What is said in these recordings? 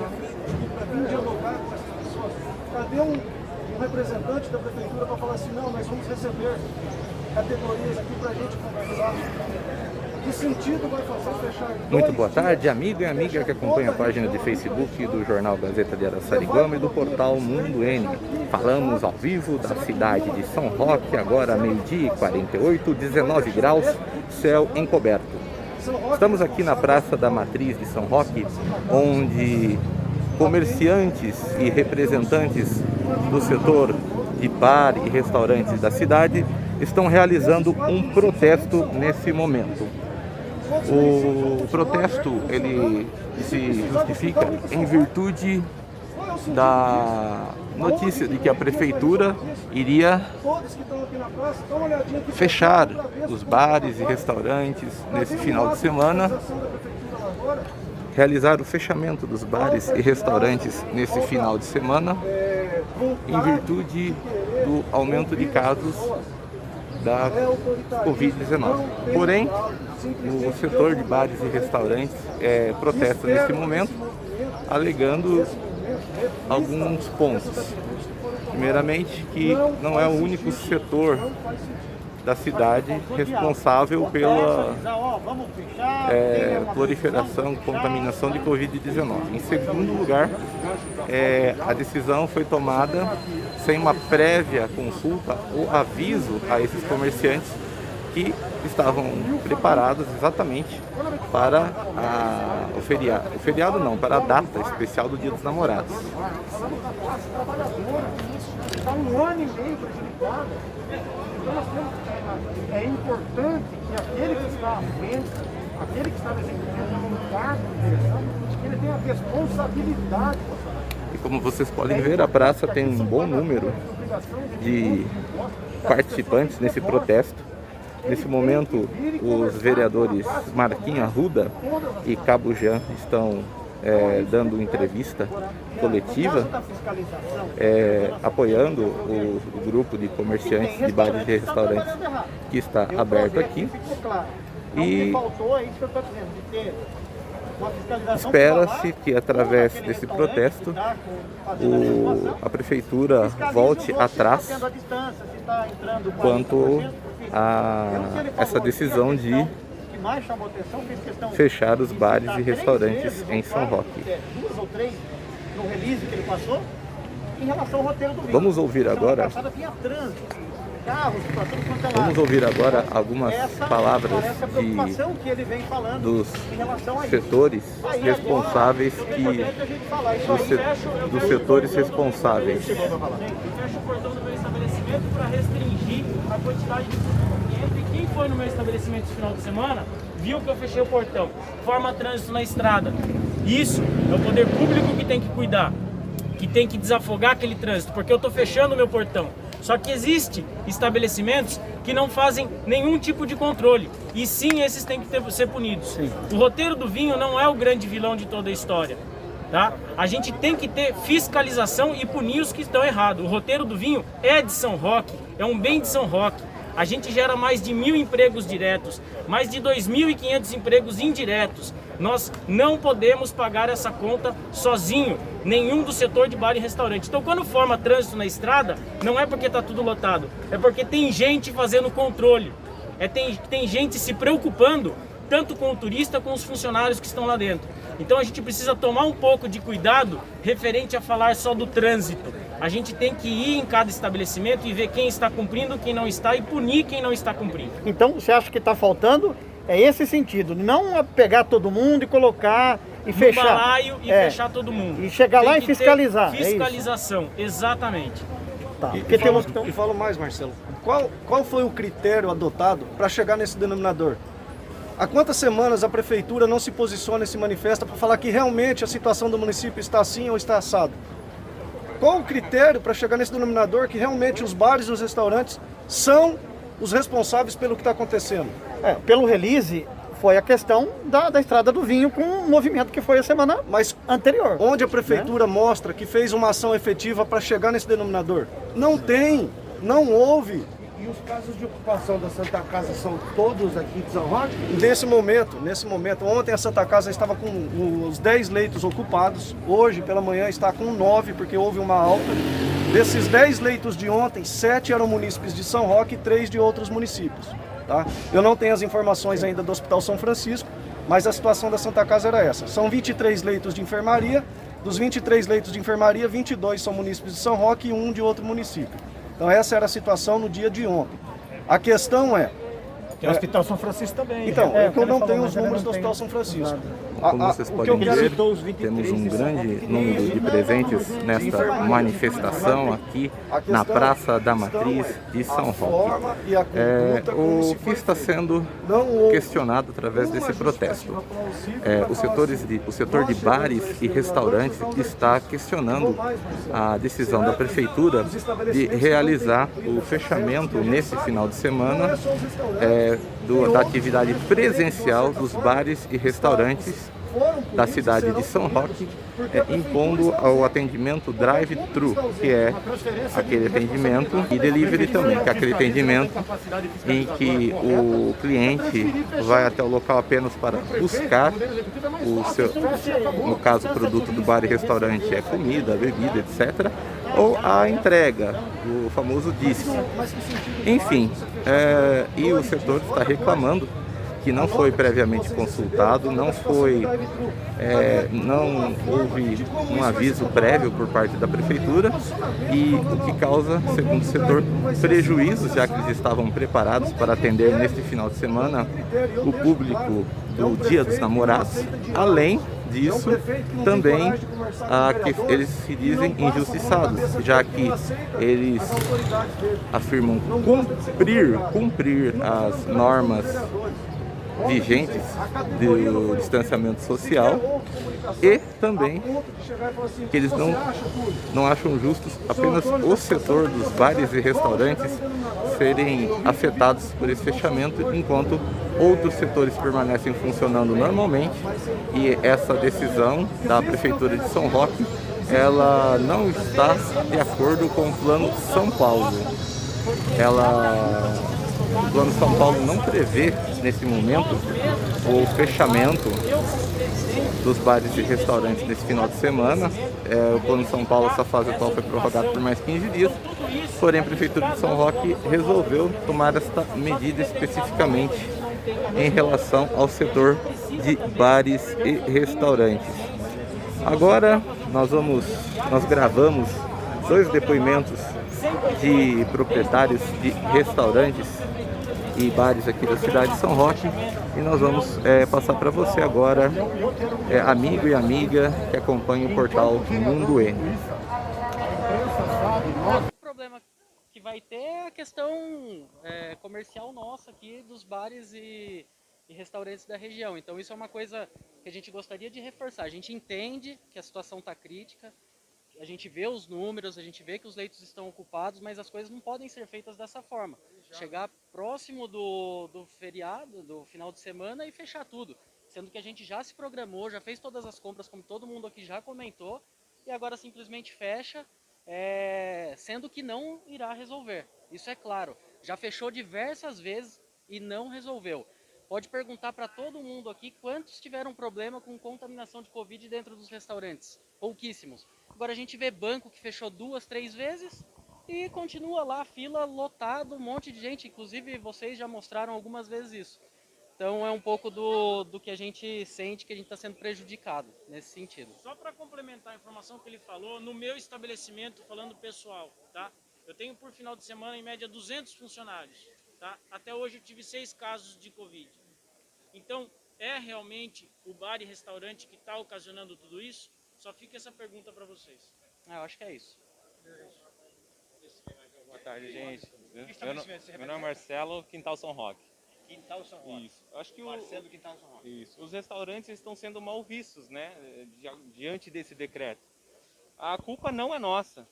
vir dialogar com essas pessoas. Cadê um representante da prefeitura para falar assim, não, nós vamos receber categorias aqui para a gente conversar? Que sentido vai fazer fechar? Muito boa tarde, amigo e amiga que acompanha a página de Facebook do Jornal Gazeta de Araçariguama e do portal Mundo N. Falamos ao vivo da cidade de São Roque, agora meio-dia e 48, 19 graus, céu encoberto. Estamos aqui na Praça da Matriz de São Roque, onde comerciantes e representantes do setor de bar e restaurantes da cidade estão realizando um protesto nesse momento. O protesto ele se justifica em virtude da notícia de que a prefeitura iria fechar os bares e restaurantes nesse final de semana, realizar o fechamento dos bares e restaurantes nesse final de semana, em virtude do aumento de casos da Covid-19. Porém, o setor de bares e restaurantes protesta nesse momento, alegando alguns pontos. Primeiramente, que não é o único setor da cidade responsável pela proliferação, contaminação de Covid-19. Em segundo lugar, a decisão foi tomada sem uma prévia consulta ou aviso a esses comerciantes que estavam preparados exatamente para o feriado não, para a data especial do Dia dos Namorados. Está um ano e meio prejudicado. Então nós temos é importante que aquele que está à frente, aquele que está executando no cargo de direção, ele tenha responsabilidade. E como vocês podem ver, a praça tem um bom número de participantes nesse protesto. Nesse momento, os vereadores Marquinhos Arruda e Cabo Jean estão dando entrevista coletiva, apoiando o grupo de comerciantes de bares e restaurantes que está aberto aqui. E espera-se que através desse protesto a prefeitura volte atrás quanto a essa decisão de fechar os bares e restaurantes em São Roque. Vamos ouvir agora algumas palavras dos setores responsáveis dos setores responsáveis. Fecha o portão do meu estabelecimento para restringir a quantidade de movimento. E quem foi no meu estabelecimento esse final de semana viu que eu fechei o portão. Forma trânsito na estrada. Isso é o poder público que tem que cuidar, que tem que desafogar aquele trânsito, porque eu estou fechando o meu portão. Só que existem estabelecimentos que não fazem nenhum tipo de controle. E sim, esses têm que ser punidos. Sim. O roteiro do vinho não é o grande vilão de toda a história. Tá? A gente tem que ter fiscalização e punir os que estão errados. O roteiro do vinho é de São Roque, é um bem de São Roque. A gente gera mais de 1.000 empregos diretos, mais de 2.500 empregos indiretos. Nós não podemos pagar essa conta sozinho, nenhum do setor de bar e restaurante. Então, quando forma trânsito na estrada, não é porque está tudo lotado, é porque tem gente fazendo controle, tem gente se preocupando tanto com o turista como os funcionários que estão lá dentro. Então a gente precisa tomar um pouco de cuidado referente a falar só do trânsito. A gente tem que ir em cada estabelecimento e ver quem está cumprindo, quem não está e punir quem não está cumprindo. Então você acha que está faltando esse sentido, não pegar todo mundo e colocar e fechar. No balaio e fechar todo mundo. E chegar lá e fiscalizar. Fiscalização, exatamente. Tá. E falo mais, Marcelo. Qual foi o critério adotado para chegar nesse denominador? Há quantas semanas a prefeitura não se posiciona e se manifesta para falar que realmente a situação do município está assim ou está assado? Qual o critério para chegar nesse denominador que realmente os bares e os restaurantes são os responsáveis pelo que está acontecendo? Pelo release foi a questão da Estrada do Vinho com o movimento que foi a semana anterior. Onde a prefeitura mostra que fez uma ação efetiva para chegar nesse denominador? Não tem, não houve. E os casos de ocupação da Santa Casa são todos aqui de São Roque? Nesse momento, ontem a Santa Casa estava com os 10 leitos ocupados, hoje pela manhã está com 9, porque houve uma alta. Desses 10 leitos de ontem, 7 eram munícipes de São Roque e 3 de outros municípios. Tá? Eu não tenho as informações ainda do Hospital São Francisco, mas a situação da Santa Casa era essa. São 23 leitos de enfermaria, dos 23 leitos de enfermaria, 22 são munícipes de São Roque e 1 de outro município. Então essa era a situação no dia de ontem. A questão é... Tem o Hospital São Francisco também. Então, eu não tenho os números do Hospital São Francisco. Como vocês podem ver, temos um grande número de presentes nesta manifestação aqui na Praça da Matriz de São Roque. O que está sendo questionado através desse protesto? O setor de bares e restaurantes está questionando a decisão da Prefeitura de realizar o fechamento nesse final de semana da atividade presencial dos bares e restaurantes da cidade de São Roque, impondo ao atendimento drive-thru, que é aquele atendimento, e delivery também, que é aquele atendimento em que o cliente vai até o local apenas para buscar o seu, no caso, o produto do bar e restaurante é comida, bebida, etc., ou a entrega, o famoso disque. Enfim, e o setor está reclamando que não foi previamente consultado, não houve um aviso prévio por parte da Prefeitura, e o que causa, segundo o setor, prejuízos, já que eles estavam preparados para atender neste final de semana o público do Dia dos Namorados. Além disso, também que eles se dizem injustiçados, já que eles afirmam cumprir as normas vigentes do distanciamento social, e também que eles não acham justos apenas o setor dos bares e restaurantes serem afetados por esse fechamento, enquanto outros setores permanecem funcionando normalmente, e essa decisão da Prefeitura de São Roque, ela não está de acordo com o Plano São Paulo. O Plano São Paulo não prevê, nesse momento, o fechamento dos bares e restaurantes nesse final de semana. O Plano São Paulo, essa fase atual, foi prorrogado por mais 15 dias. Porém, a Prefeitura de São Roque resolveu tomar esta medida especificamente em relação ao setor de bares e restaurantes. Agora, nós gravamos 2 depoimentos de proprietários de restaurantes e bares aqui da cidade de São Roque, e nós vamos passar para você agora, amigo e amiga que acompanha o portal Mundo N. O problema que vai ter é a questão comercial nossa aqui dos bares e restaurantes da região. Então isso é uma coisa que a gente gostaria de reforçar. A gente entende que a situação está crítica, a gente vê os números, a gente vê que os leitos estão ocupados, mas as coisas não podem ser feitas dessa forma. Chegar próximo do feriado, do final de semana, e fechar tudo. Sendo que a gente já se programou, já fez todas as compras, como todo mundo aqui já comentou, e agora simplesmente fecha, sendo que não irá resolver. Isso é claro. Já fechou diversas vezes e não resolveu. Pode perguntar para todo mundo aqui quantos tiveram problema com contaminação de Covid dentro dos restaurantes. Pouquíssimos. Agora a gente vê banco que fechou 2, 3 vezes e continua lá a fila lotado, um monte de gente. Inclusive vocês já mostraram algumas vezes isso. Então é um pouco do que a gente sente, que a gente está sendo prejudicado nesse sentido. Só para complementar a informação que ele falou, no meu estabelecimento, falando pessoal, tá? Eu tenho por final de semana em média 200 funcionários, tá? Até hoje eu tive 6 casos de Covid. Então é realmente o bar e restaurante que está ocasionando tudo isso? Só fica essa pergunta para vocês. Eu acho que é isso. Boa tarde, gente. Meu nome é Marcelo, Quintal São Roque. Quintal São Roque. Isso. Acho que Marcelo Quintal São Roque. Isso. Os restaurantes estão sendo mal vistos, né, diante desse decreto. A culpa não é nossa.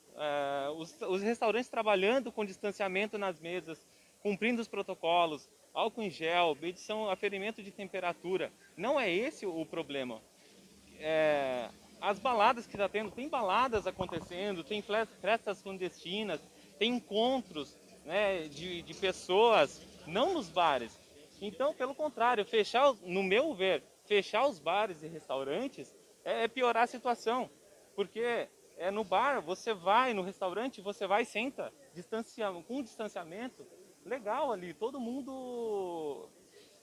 Os restaurantes trabalhando com distanciamento nas mesas, cumprindo os protocolos, álcool em gel, medição, aferimento de temperatura. Não é esse o problema. As baladas que está tendo, tem baladas acontecendo, tem festas clandestinas, tem encontros, né, de pessoas, não nos bares. Então, pelo contrário, no meu ver, fechar os bares e restaurantes é piorar a situação. Porque no bar, você vai, no restaurante, você vai e senta, com distanciamento legal ali, todo mundo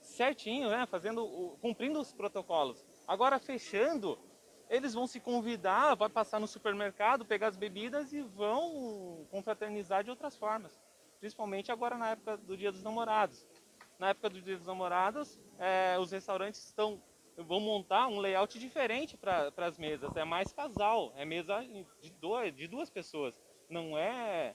certinho, né, cumprindo os protocolos. Agora, fechando, eles vão se convidar, vai passar no supermercado, pegar as bebidas e vão confraternizar de outras formas. Principalmente agora na época do Dia dos Namorados. Na época do Dia dos Namorados, os restaurantes vão montar um layout diferente para as mesas. É mais casal, é mesa de duas pessoas. Não é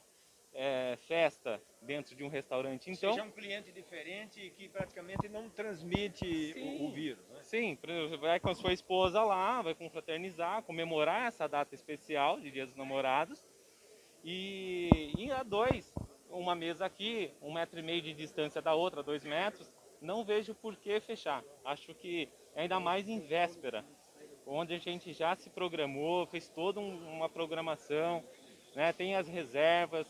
festa dentro de um restaurante. Então, Seja um cliente diferente que praticamente não transmite o vírus. Né? sim, vai com a sua esposa lá, vai confraternizar, comemorar essa data especial de Dia dos Namorados. E a dois, uma mesa aqui, 1,5 metro de distância da outra, 2 metros, não vejo por que fechar. Acho que ainda mais em véspera, onde a gente já se programou, fez toda uma programação, né, tem as reservas,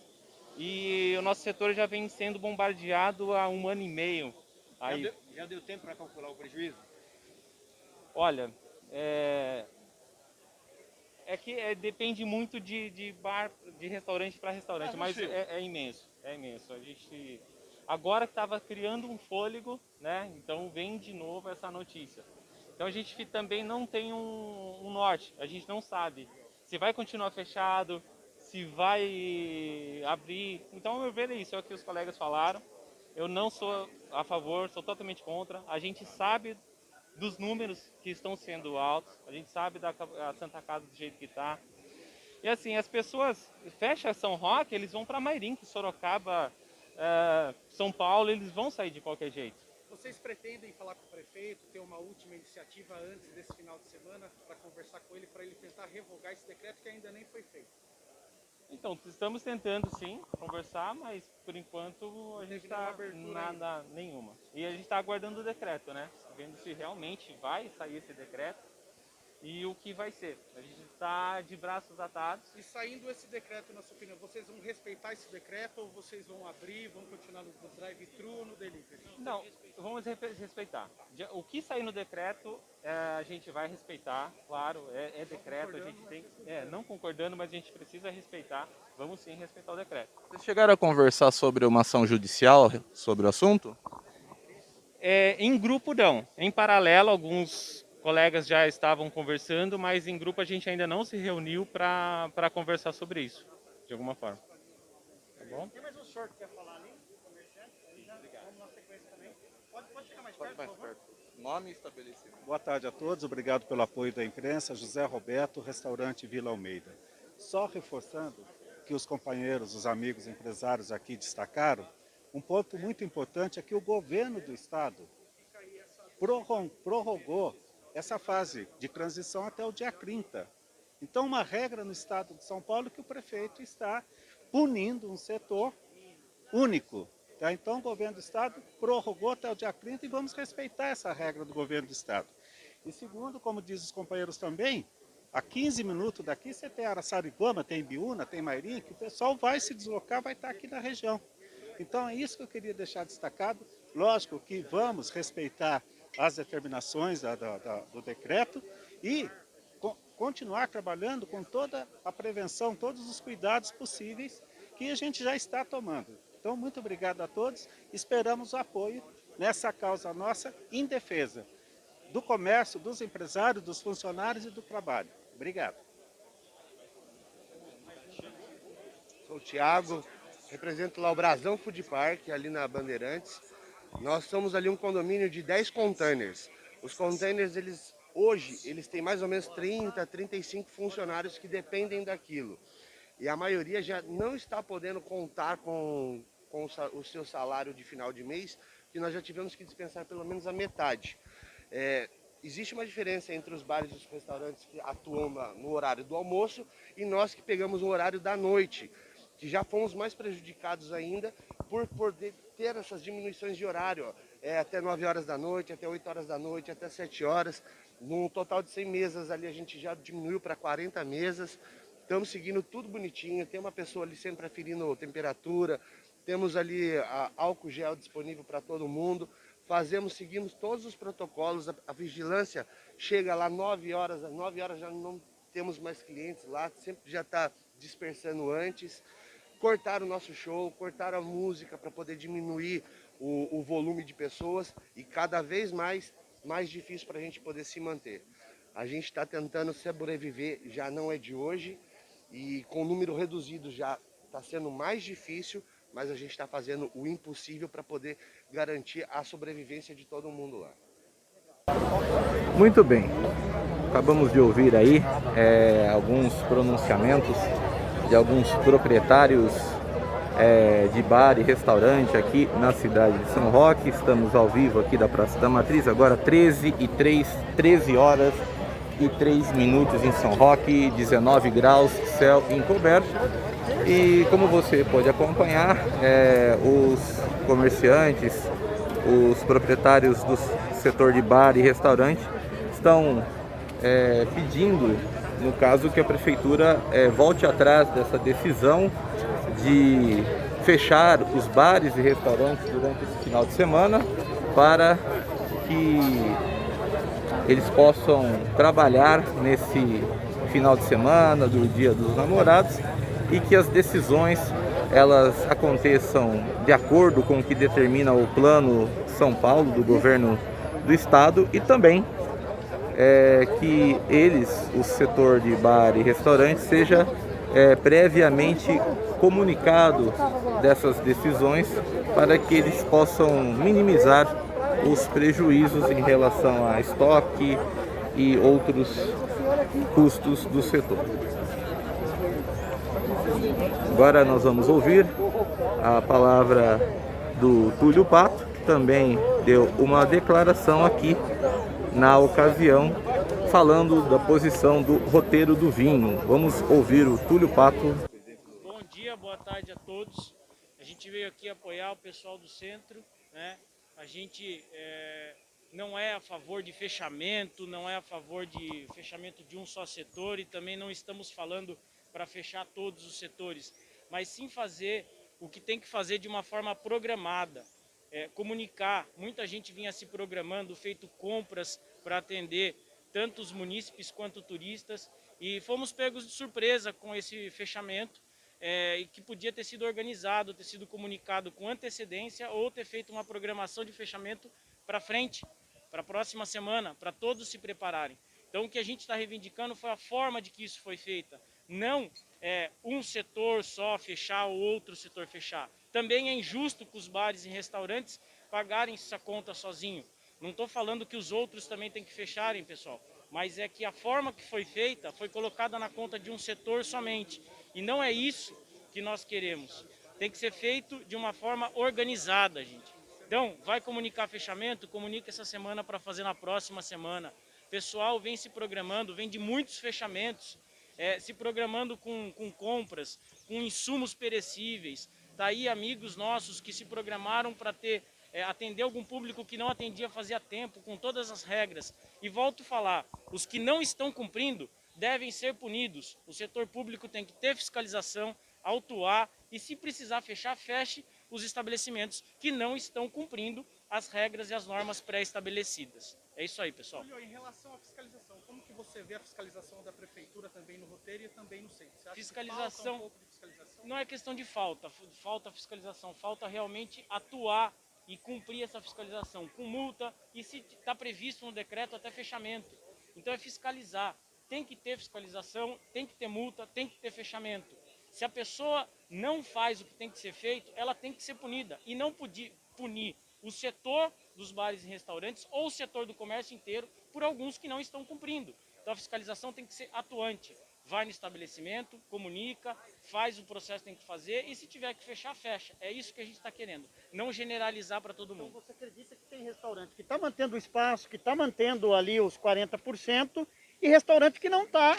e o nosso setor já vem sendo bombardeado há 1 ano e meio. Aí, Já deu tempo para calcular o prejuízo? olha, que depende muito de restaurante para restaurante, mas é imenso, é imenso. A gente agora que estava criando um fôlego, né? Então vem de novo essa notícia. Então a gente também não tem um norte, a gente não sabe se vai continuar fechado, se vai abrir. Então, ao meu ver, é isso, é o que os colegas falaram. Eu não sou a favor, sou totalmente contra. A gente sabe dos números que estão sendo altos, a gente sabe da Santa Casa do jeito que está. E assim, as pessoas fecham São Roque, eles vão para Mairinque, Sorocaba, São Paulo, eles vão sair de qualquer jeito. Vocês pretendem falar com o prefeito, ter uma última iniciativa antes desse final de semana para conversar com ele, para ele tentar revogar esse decreto que ainda nem foi feito? Então, estamos tentando sim conversar, mas por enquanto a gente está nada nenhuma. E a gente está aguardando o decreto, né? Vendo se realmente vai sair esse decreto e o que vai ser. A gente está de braços atados. E saindo esse decreto, na sua opinião, vocês vão respeitar esse decreto ou vocês vão abrir, vão continuar no drive-thru, no delivery? Não, vamos respeitar. O que sair no decreto, a gente vai respeitar, claro, é decreto, a gente tem, não concordando, mas a gente precisa respeitar, vamos sim respeitar o decreto. Vocês chegaram a conversar sobre uma ação judicial sobre o assunto? Em grupo não, em paralelo alguns colegas já estavam conversando, mas em grupo a gente ainda não se reuniu para conversar sobre isso, de alguma forma. Tá bom? Tem mais um senhor que quer falar ali? Comerciante? Vamos na sequência também. Pode chegar mais perto, por favor? Nome estabelecido. Boa tarde a todos, obrigado pelo apoio da imprensa. José Roberto, restaurante Vila Almeida. Só reforçando que os companheiros, os amigos empresários aqui destacaram, um ponto muito importante é que o governo do estado prorrogou essa fase de transição até o dia 30. Então, uma regra no estado de São Paulo é que o prefeito está punindo um setor único. Tá? Então, o governo do estado prorrogou até o dia 30 e vamos respeitar essa regra do governo do estado. E segundo, como dizem os companheiros também, a 15 minutos daqui você tem Araçariguama, tem Biúna, tem Mairinque, o pessoal vai se deslocar, vai estar aqui na região. Então, é isso que eu queria deixar destacado. Lógico que vamos respeitar as determinações do decreto e continuar trabalhando com toda a prevenção, todos os cuidados possíveis que a gente já está tomando. Então, muito obrigado a todos. Esperamos o apoio nessa causa nossa em defesa do comércio, dos empresários, dos funcionários e do trabalho. Obrigado. Sou o Thiago, represento lá o Brasão Food Park, ali na Bandeirantes. Nós somos ali um condomínio de 10 containers. Os containers, hoje, eles têm mais ou menos 30, 35 funcionários que dependem daquilo. E a maioria já não está podendo contar com o seu salário de final de mês, que nós já tivemos que dispensar pelo menos a metade. Existe uma diferença entre os bares e os restaurantes que atuam no horário do almoço e nós que pegamos o horário da noite, que já fomos mais prejudicados ainda por poder ter essas diminuições de horário, até 9 horas da noite, até 8 horas da noite, até 7 horas. Num total de 100 mesas ali a gente já diminuiu para 40 mesas. Estamos seguindo tudo bonitinho, tem uma pessoa ali sempre aferindo temperatura, temos ali álcool gel disponível para todo mundo, seguimos todos os protocolos, a vigilância chega lá 9 horas, às 9 horas já não temos mais clientes lá, sempre já está dispersando antes. Cortaram o nosso show, cortaram a música para poder diminuir o volume de pessoas e cada vez mais difícil para a gente poder se manter. A gente está tentando sobreviver, já não é de hoje, e com o número reduzido já está sendo mais difícil, mas a gente está fazendo o impossível para poder garantir a sobrevivência de todo mundo lá. Muito bem, acabamos de ouvir aí alguns pronunciamentos de alguns proprietários de bar e restaurante aqui na cidade de São Roque. Estamos ao vivo aqui da Praça da Matriz, agora 13 horas e 3 minutos em São Roque, 19 graus, céu encoberto. E como você pode acompanhar, os comerciantes, os proprietários do setor de bar e restaurante estão pedindo, no caso, que a prefeitura volte atrás dessa decisão de fechar os bares e restaurantes durante esse final de semana para que eles possam trabalhar nesse final de semana do Dia dos Namorados e que as decisões elas aconteçam de acordo com o que determina o Plano São Paulo do governo do estado e também que o setor de bar e restaurante, seja previamente comunicado dessas decisões para que eles possam minimizar os prejuízos em relação a estoque e outros custos do setor. Agora nós vamos ouvir a palavra do Túlio Pato, que também deu uma declaração aqui na ocasião, falando da posição do roteiro do vinho. Vamos ouvir o Túlio Pato. Bom dia, boa tarde a todos. A gente veio aqui apoiar o pessoal do centro, né? A gente não é a favor de fechamento, não é a favor de fechamento de um só setor e também não estamos falando para fechar todos os setores, mas sim fazer o que tem que fazer de uma forma programada. Comunicar, muita gente vinha se programando, feito compras para atender tanto os munícipes quanto turistas e fomos pegos de surpresa com esse fechamento e que podia ter sido organizado, ter sido comunicado com antecedência ou ter feito uma programação de fechamento para frente, para a próxima semana, para todos se prepararem. Então o que a gente está reivindicando foi a forma de que isso foi feita, não um setor só fechar ou outro setor fechar. Também é injusto que os bares e restaurantes pagarem essa conta sozinho. Não estou falando que os outros também têm que fecharem, pessoal, mas é que a forma que foi feita foi colocada na conta de um setor somente. E não é isso que nós queremos. Tem que ser feito de uma forma organizada, gente. Então, vai comunicar fechamento? Comunica essa semana para fazer na próxima semana. O pessoal vem se programando, vem de muitos fechamentos, se programando com compras, com insumos perecíveis. Está aí amigos nossos que se programaram para atender algum público que não atendia fazia tempo, com todas as regras. E volto a falar, os que não estão cumprindo devem ser punidos. O setor público tem que ter fiscalização, autuar e, se precisar fechar, feche os estabelecimentos que não estão cumprindo as regras e as normas pré-estabelecidas. É isso aí, pessoal. Em relação à fiscalização, como que você vê a fiscalização da prefeitura também no roteiro e também no centro? Você acha fiscalização, que falta um pouco de fiscalização? Não é questão de falta fiscalização, falta realmente atuar e cumprir essa fiscalização com multa e, se está previsto no decreto, até fechamento. Então é fiscalizar. Tem que ter fiscalização, tem que ter multa, tem que ter fechamento. Se a pessoa não faz o que tem que ser feito, ela tem que ser punida. E não punir o setor dos bares e restaurantes ou o setor do comércio inteiro por alguns que não estão cumprindo. Então a fiscalização tem que ser atuante. Vai no estabelecimento, comunica, faz o processo que tem que fazer e, se tiver que fechar, fecha. É isso que a gente está querendo, não generalizar para todo mundo. Então você acredita que tem restaurante que está mantendo o espaço, que está mantendo ali os 40% e restaurante que não está?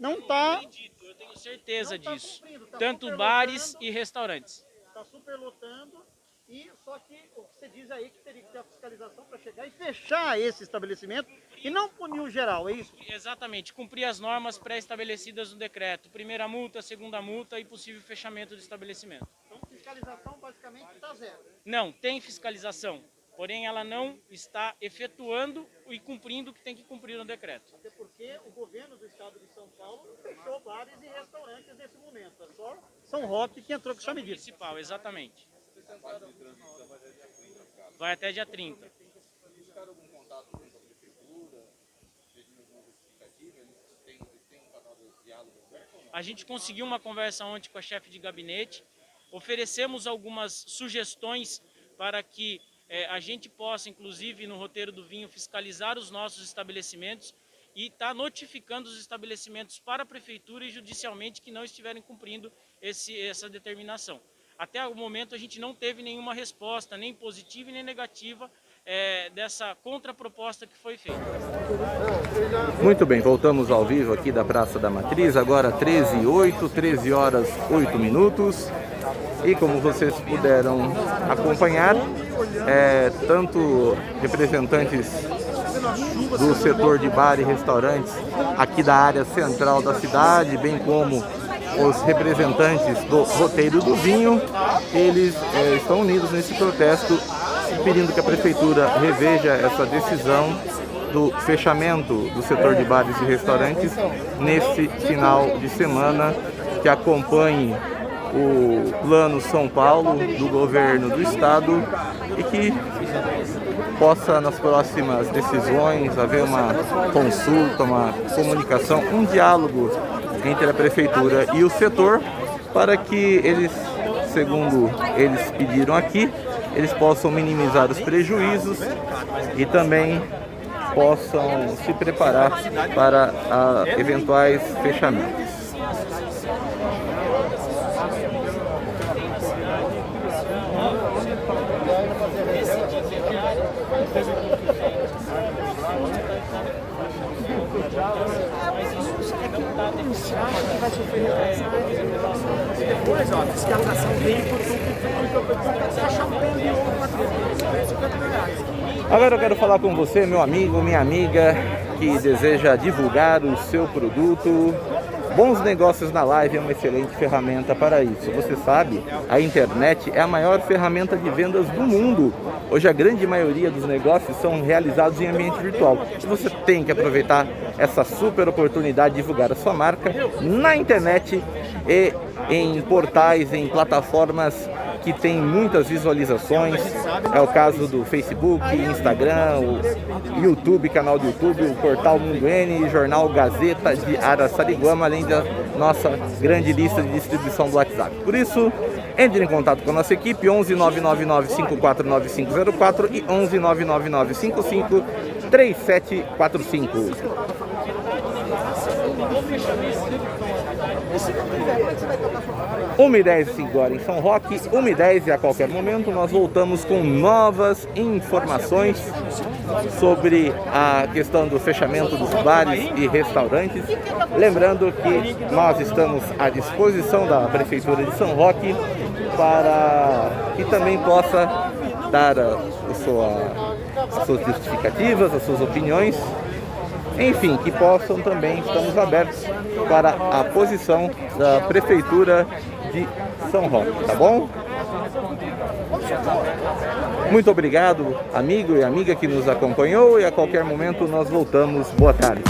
Eu tenho certeza disso. Tanto bares e restaurantes. Está superlotando e só que você diz aí que teria que ter a fiscalização para chegar e fechar esse estabelecimento e não punir o geral, é isso? Exatamente, cumprir as normas pré-estabelecidas no decreto. Primeira multa, segunda multa e possível fechamento do estabelecimento. Então fiscalização basicamente está zero. Não, tem fiscalização, porém ela não está efetuando e cumprindo o que tem que cumprir no decreto. Até porque o governo do estado de São Paulo fechou bares e restaurantes nesse momento. É só São Roque que entrou com essa medida. Municipal, exatamente. Vai até dia 30. A gente conseguiu uma conversa ontem com a chefe de gabinete, oferecemos algumas sugestões para que a gente possa, inclusive no roteiro do vinho, fiscalizar os nossos estabelecimentos e estar notificando os estabelecimentos para a prefeitura e judicialmente que não estiverem cumprindo essa determinação. Até o momento a gente não teve nenhuma resposta, nem positiva e nem negativa, dessa contraproposta que foi feita. Muito bem, voltamos ao vivo aqui da Praça da Matriz, agora 13h08, 13 horas 8 minutos. E como vocês puderam acompanhar, tanto representantes do setor de bar e restaurantes aqui da área central da cidade, bem como os representantes do roteiro do vinho, eles estão unidos nesse protesto, pedindo que a prefeitura reveja essa decisão do fechamento do setor de bares e restaurantes nesse final de semana, que acompanhe o Plano São Paulo do governo do estado e que possa nas próximas decisões haver uma consulta, uma comunicação, um diálogo entre a prefeitura e o setor para que eles, segundo eles pediram aqui, eles possam minimizar os prejuízos e também possam se preparar para eventuais fechamentos. Depois, ó, a fiscalização vem Agora eu quero falar com você, meu amigo, minha amiga, que deseja divulgar o seu produto. Bons Negócios na Live é uma excelente ferramenta para isso. Você sabe, a internet é a maior ferramenta de vendas do mundo. Hoje a grande maioria dos negócios são realizados em ambiente virtual. E você tem que aproveitar essa super oportunidade de divulgar a sua marca na internet e em portais, em plataformas que tem muitas visualizações. É o caso do Facebook, Instagram, o YouTube, canal do YouTube, o portal Mundo N e jornal Gazeta de Araçariguama, além da nossa grande lista de distribuição do WhatsApp. Por isso, entre em contato com a nossa equipe, 11 999 549504 e 11 999 55 3745. Uma e 10 agora em São Roque, 1h10 e a qualquer momento nós voltamos com novas informações sobre a questão do fechamento dos bares e restaurantes. Lembrando que nós estamos à disposição da Prefeitura de São Roque para que também possa dar as suas justificativas, as suas opiniões. Enfim, que possam também, estamos abertos para a posição da Prefeitura de São Roque, tá bom? Muito obrigado, amigo e amiga que nos acompanhou, e a qualquer momento nós voltamos. Boa tarde.